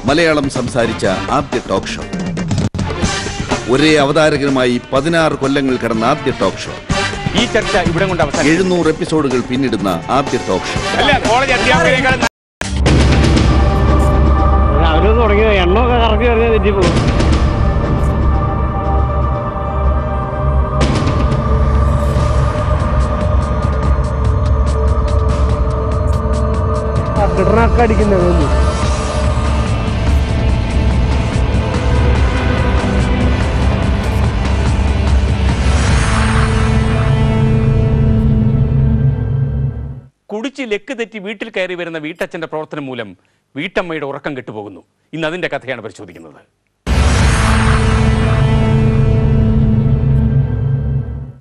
മലയാളം സംസാരിച്ച ആദ്യ talk show. ഒരേ അവതാരകനുമായി 16 കൊല്ലങ്ങൾ കടന്ന ആദ്യ ടോക്ക് ഷോ. ഈ ചർച്ച ഇവിടെ കൊണ്ട് 700 എപ്പിസോഡുകൾ പിന്നിടുന്ന ആദ്യ ടോക്ക് ഷോ. അവരൊന്നും തുടങ്ങിയ എണ്ണമൊക്കെ കറക്കി പറഞ്ഞാൽ തെറ്റിപ്പോകും. കിടനൊക്കെ അടിക്കുന്നത് കുടിച്ച് ലെക്ക് തെറ്റി വീട്ടിൽ കയറി വരുന്ന വീട്ടച്ഛന്റെ പ്രവർത്തനം മൂലം വീട്ടമ്മയുടെ ഉറക്കം കെട്ടുപോകുന്നു. ഇന്ന് അതിന്റെ കഥയാണ് പരിശോധിക്കുന്നത്.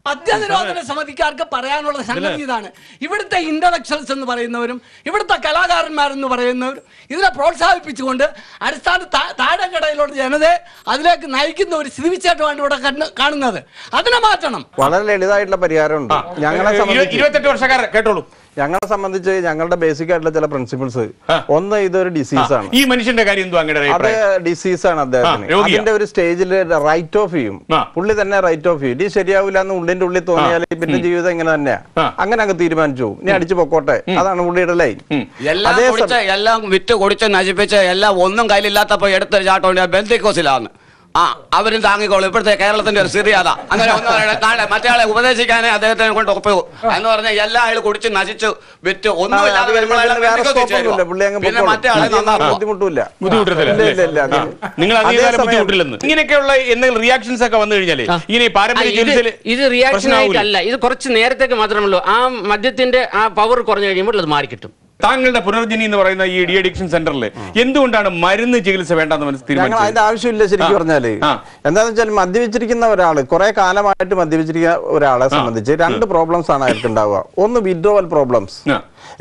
മദ്യനിരോധന സമിതിക്കാർക്ക് പറയാനുള്ള സംഗതി ഇതാണ്. ഇവിടുത്തെ ഇന്റലക്ച്വൽസ് എന്ന് പറയുന്നവരും ഇവിടുത്തെ കലാകാരന്മാരെന്ന് പറയുന്നവരും ഇതിനെ പ്രോത്സാഹിപ്പിച്ചുകൊണ്ട് അടിസ്ഥാന താഴെക്കടയിലുള്ള ജനതയെ അതിലേക്ക് നയിക്കുന്ന ഒരു സ്ഥിതിവിശേഷമാണ് ഇവിടെ കാണുന്നത്. അതിനെ മാറ്റണം. വളരെ ലളിതമായിട്ടുള്ള പരിഹാരമുണ്ട്. ഞങ്ങളെ 28 വർഷക്കാർ കേട്ടോളൂ. ഞങ്ങളെ സംബന്ധിച്ച് ഞങ്ങളുടെ ബേസിക് ആയിട്ടുള്ള ചില പ്രിൻസിപ്പിൾസ്, ഒന്ന് ഇതൊരു ഡിസീസ് ആണ്. ഈ മനുഷ്യന്റെ കാര്യം എന്തോ അങ്ങനെ അത് ഡിസീസ് ആണ് അദ്ദേഹത്തിന്. അതിന്റെ ഒരു സ്റ്റേജിൽ റൈറ്റ് ഓഫ് ചെയ്യും, പുള്ളി തന്നെ റൈറ്റ് ഓഫ് ചെയ്യും. ഇത് ശരിയാവില്ല എന്ന് ഉള്ളിന്റെ ഉള്ളിൽ തോന്നിയാൽ പിന്നെ ജീവിതം ഇങ്ങനെ തന്നെയാ, അങ്ങനെ അങ്ങ് തീരുമാനിച്ചു ഇനി അടിച്ചു പൊക്കോട്ടെ. അതാണ് പുള്ളിയുടെ ലൈൻ. എല്ലാം വിറ്റ് കുടിച്ച് നശിപ്പിച്ച് എല്ലാം ഒന്നും കയ്യിലില്ലാത്തപ്പോ എടുത്തൊരു ചാട്ടം ബന്ധുക്കോസിലാണ്. അവരും താങ്ങിക്കോളും. ഇപ്പോഴത്തെ കേരളത്തിന്റെ ഒരു സ്ഥിതിയാത. അങ്ങനെ നാളെ മറ്റേ ഉപദേശിക്കാനേ അദ്ദേഹത്തിനെ കൊണ്ട് ഒപ്പു എന്ന് പറഞ്ഞാൽ എല്ലാ ആളും കുടിച്ച് നശിച്ചു വിറ്റ് ഒന്നുമില്ലാതെ പിന്നെ മറ്റേ ആളെ ബുദ്ധിമുട്ടില്ല. ഇങ്ങനെയൊക്കെയുള്ള എന്തെങ്കിലും റിയാക്ഷൻസ് ഒക്കെ വന്നു കഴിഞ്ഞാൽ ഇങ്ങനെ ഇത് റിയാക്ഷൻ ആയിട്ടല്ല, ഇത് കുറച്ച് നേരത്തേക്ക് മാത്രമല്ലോ. ആ മദ്യത്തിന്റെ ആ പവർ കുറഞ്ഞു കഴിയുമ്പോൾ അത് മാറിക്കിട്ടും. താങ്കളുടെ പുനർജനി എന്ന് പറയുന്ന ഈ ഡി അഡിക്ഷൻ സെന്ററിൽ എന്തുകൊണ്ടാണ് മരുന്ന് ചികിത്സ വേണ്ടെന്ന് തീരുമാനിച്ചത്? അതിന്റെ ആവശ്യമില്ല ശരിക്കും പറഞ്ഞാല്. എന്താന്ന് വെച്ചാൽ മദ്യപിച്ചിരിക്കുന്ന ഒരാള് കുറെ കാലമായിട്ട് മദ്യപിച്ചിരിക്കുന്ന ഒരാളെ സംബന്ധിച്ച് 2 പ്രോബ്ലംസ് ആണ് അയാൾക്ക് ഉണ്ടാവുക. ഒന്ന് വിഡ്രോവൽ പ്രോബ്ലംസ്,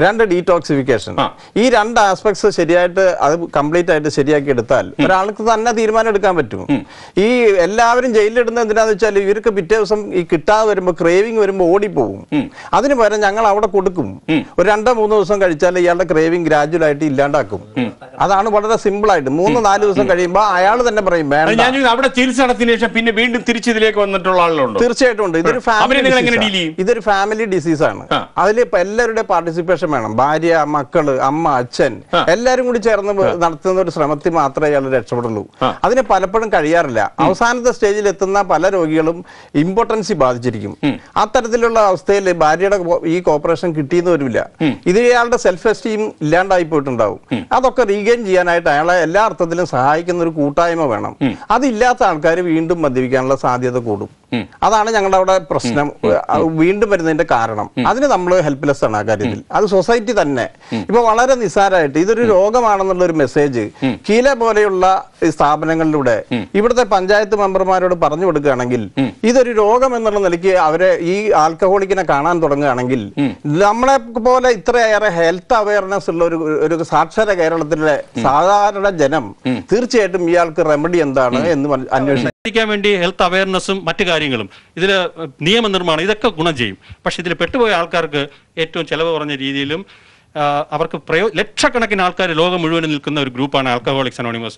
2 ഡീടോക്സിഫിക്കേഷൻ. ഈ 2 ആസ്പെക്ട്സ് ശരിയായിട്ട് അത് കംപ്ലീറ്റ് ആയിട്ട് ശരിയാക്കി എടുത്താൽ ഒരാൾക്ക് തന്നെ തീരുമാനം എടുക്കാൻ പറ്റും. ഈ എല്ലാവരും ജയിലിലിടുന്നത് എന്തിനാന്ന് വെച്ചാൽ ഇവർക്ക് പിറ്റേ ദിവസം ഈ കിട്ടാതെ വരുമ്പോൾ ക്രേവിംഗ് വരുമ്പോൾ ഓടിപ്പോവും. അതിന് പകരം ഞങ്ങൾ അവിടെ കൊടുക്കും. ഒരു 2-3 ദിവസം കഴിച്ചാൽ ഇയാളുടെ ക്രേവിംഗ് ഗ്രാജുവൽ ആയിട്ട് ഇല്ലാണ്ടാക്കും. അതാണ് വളരെ സിമ്പിൾ ആയിട്ട്. 3-4 ദിവസം കഴിയുമ്പോൾ അയാൾ തന്നെ പറയും വേണ്ട. അവിടെ ചികിത്സ നടത്തിയതിനു ശേഷം പിന്നെ വീണ്ടും തിരിച്ചിതിലേക്ക് വന്നിട്ടുള്ള ആളുകളുണ്ട്. തീർച്ചയായിട്ടും ഉണ്ട്. ഇതൊരു ഫാമിലി ഡിസീസ് ആണ്. അതിൽ എല്ലാവരുടെ പാർട്ടിസിപ്പേഷൻ വേണം. ഭാര്യ, മക്കള്, അമ്മ, അച്ഛൻ എല്ലാരും കൂടി ചേർന്ന് നടത്തുന്ന ഒരു ശ്രമത്തിൽ മാത്രമേ അയാൾ രക്ഷപ്പെടുള്ളൂ. അതിന് പലപ്പോഴും കഴിയാറില്ല. അവസാനത്തെ സ്റ്റേജിൽ എത്തുന്ന പല രോഗികളും ഇമ്പോർട്ടൻസി ബാധിച്ചിരിക്കും. അത്തരത്തിലുള്ള അവസ്ഥയിൽ ഭാര്യയുടെ ഈ കോപ്പറേഷൻ കിട്ടിയെന്ന് വരില്ല. ഇത് ഇയാളുടെ സെൽഫ് എസ്റ്റീം ഇല്ലാണ്ടായി പോയിട്ടുണ്ടാവും. അതൊക്കെ റീഗെയിൻ ചെയ്യാനായിട്ട് അയാളെ എല്ലാ അർത്ഥത്തിലും സഹായിക്കുന്ന ഒരു കൂട്ടായ്മ വേണം. അതില്ലാത്ത ആൾക്കാർ വീണ്ടും മദ്യപിക്കാനുള്ള സാധ്യത കൂടും. അതാണ് ഞങ്ങളുടെ അവിടെ പ്രശ്നം വീണ്ടും വരുന്നതിന്റെ കാരണം. അതിന് നമ്മൾ ഹെൽപ്ലെസ് ആണ് ആ കാര്യത്തിൽ. അത് സൊസൈറ്റി തന്നെ ഇപ്പൊ വളരെ നിസ്സാരമായിട്ട് ഇതൊരു രോഗമാണെന്നുള്ള ഒരു മെസ്സേജ് കീല പോലെയുള്ള സ്ഥാപനങ്ങളിലൂടെ ഇവിടുത്തെ പഞ്ചായത്ത് മെമ്പർമാരോട് പറഞ്ഞു കൊടുക്കുകയാണെങ്കിൽ, ഇതൊരു രോഗം എന്നുള്ള നിലയ്ക്ക് അവരെ ഈ ആൽക്കഹോളിക്കിനെ കാണാൻ തുടങ്ങുകയാണെങ്കിൽ, നമ്മളെ പോലെ ഇത്രയേറെ ഹെൽത്ത് അവയർനെസ് ഉള്ള ഒരു സാക്ഷര കേരളത്തിലെ സാധാരണ ജനം തീർച്ചയായിട്ടും ഇയാൾക്ക് റെമഡി എന്താണ് എന്ന് അന്വേഷിക്കാൻ വേണ്ടി ഹെൽത്ത് അവയർനെസ്സും മറ്റു കാര്യങ്ങളും ഇതിൽ നിയമനിർമ്മാണം ഇതൊക്കെ ഗുണം ചെയ്യും. പക്ഷെ ഇതിൽ പെട്ടുപോയ ആൾക്കാർക്ക് ഏറ്റവും ചെലവ് കുറഞ്ഞ രീതിയിലും അവർക്ക് ലക്ഷക്കണക്കിന് ആൾക്കാർ ലോകം മുഴുവൻ നിൽക്കുന്ന ഒരു ഗ്രൂപ്പാണ് ആൽക്കഹോളിക്സ് അനോണിമസ്.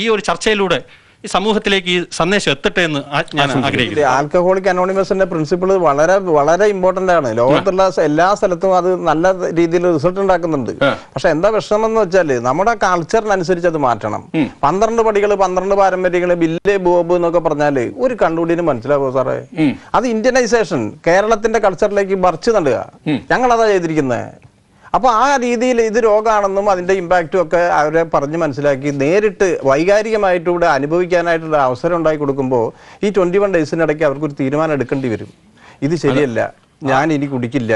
ഈ ഒരു ചർച്ചയിലൂടെ ഈ സമൂഹത്തിലേക്ക് ഈ സന്ദേശം എത്തട്ടെ എന്ന് ഞാൻ ആഗ്രഹിക്കുന്നു. ആൽക്കഹോളിക് അനോണിമസിന്റെ പ്രിൻസിപ്പിൾ വളരെ വളരെ ഇമ്പോർട്ടന്റ് ആണ്. ലോകത്തുള്ള എല്ലാ സ്ഥലത്തും അത് നല്ല രീതിയിൽ റിസൾട്ട് ഉണ്ടാക്കുന്നുണ്ട്. പക്ഷെ എന്താ വിഷമം എന്ന് വെച്ചാൽ നമ്മുടെ കൾച്ചറിനനുസരിച്ച് അത് മാറ്റണം. 12 പടികൾ, 12 പാരമ്പര്യങ്ങൾ, ബില്ല് ബോബ് എന്നൊക്കെ പറഞ്ഞാല് ഒരു കണ്ടുപിടിന് മനസ്സിലാവോ സാറേ? അത് ഇന്ത്യനൈസേഷൻ കേരളത്തിന്റെ കൾച്ചറിലേക്ക് മറിച്ച് നടുക. ഞങ്ങളതാ ചെയ്തിരിക്കുന്നത്. അപ്പൊ ആ രീതിയിൽ ഇത് രോഗമാണെന്നും അതിന്റെ ഇമ്പാക്റ്റും ഒക്കെ അവരെ പറഞ്ഞ് മനസ്സിലാക്കി നേരിട്ട് വൈകാരികമായിട്ടൂടെ അനുഭവിക്കാനായിട്ടുള്ള അവസരം ഉണ്ടാക്കി കൊടുക്കുമ്പോൾ ഈ 21 ഡേയ്സിനിടയ്ക്ക് അവർക്കൊരു തീരുമാനം എടുക്കേണ്ടി വരും. ഇത് ശരിയല്ല, ഞാൻ ഇനി കുടിക്കില്ല.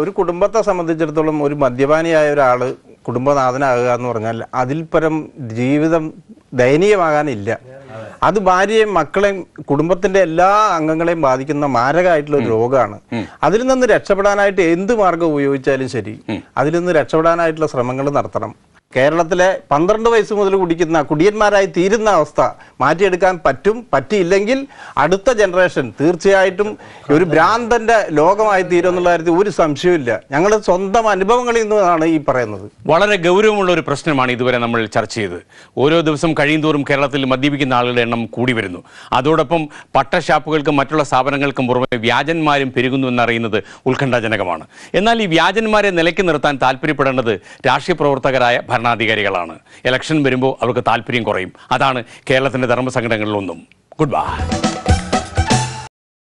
ഒരു കുടുംബത്തെ സംബന്ധിച്ചിടത്തോളം ഒരു മദ്യപാനിയായ ഒരാള് കുടുംബനാഥനാകുക എന്ന് പറഞ്ഞാൽ അതിൽ പരം ജീവിതം ദയനീയമാകാനില്ല. അത് ഭാര്യയും മക്കളെയും കുടുംബത്തിന്റെ എല്ലാ അംഗങ്ങളെയും ബാധിക്കുന്ന മാരകമായിട്ടുള്ള ഒരു രോഗമാണ്. അതിൽ നിന്ന് രക്ഷപ്പെടാനായിട്ട് എന്ത് മാർഗം ഉപയോഗിച്ചാലും ശരി, അതിൽ നിന്ന് രക്ഷപ്പെടാനായിട്ടുള്ള ശ്രമങ്ങൾ നടത്തണം. കേരളത്തിലെ 12 വയസ്സ് മുതൽ കുടിക്കുന്ന കുടിയന്മാരായി തീരുന്ന അവസ്ഥ മാറ്റിയെടുക്കാൻ പറ്റിയില്ലെങ്കിൽ അടുത്ത ജനറേഷൻ തീർച്ചയായിട്ടും ഒരു ഭ്രാന്തന്റെ ലോകമായി തീരും എന്നുള്ള കാര്യത്തിൽ ഒരു സംശയമില്ല. ഞങ്ങൾ സ്വന്തം അനുഭവങ്ങളിൽ നിന്നാണ് ഈ പറയുന്നത്. വളരെ ഗൗരവമുള്ള ഒരു പ്രശ്നമാണ് ഇതുവരെ നമ്മൾ ചർച്ച ചെയ്തത്. ഓരോ ദിവസം കഴിയുന്തോറും കേരളത്തിൽ മദ്യപിക്കുന്ന ആളുകളുടെ എണ്ണം കൂടി വരുന്നു. അതോടൊപ്പം പട്ടഷാപ്പുകൾക്കും മറ്റുള്ള സ്ഥാപനങ്ങൾക്കും പുറമെ വ്യാജന്മാരും പെരുകുന്നു എന്നറിയുന്നത് ഉത്കണ്ഠാജനകമാണ്. എന്നാൽ ഈ വ്യാജന്മാരെ നിലയ്ക്ക് നിർത്താൻ താല്പര്യപ്പെടേണ്ടത് രാഷ്ട്രീയ പ്രവർത്തകരായ ഭരണാധികാരികളാണ്. ഇലക്ഷൻ വരുമ്പോൾ അവർക്ക് താല്പര്യം കുറയും. അതാണ് കേരളത്തിന്റെ ധർമ്മസങ്കടങ്ങളിലൊന്നും. Good bye.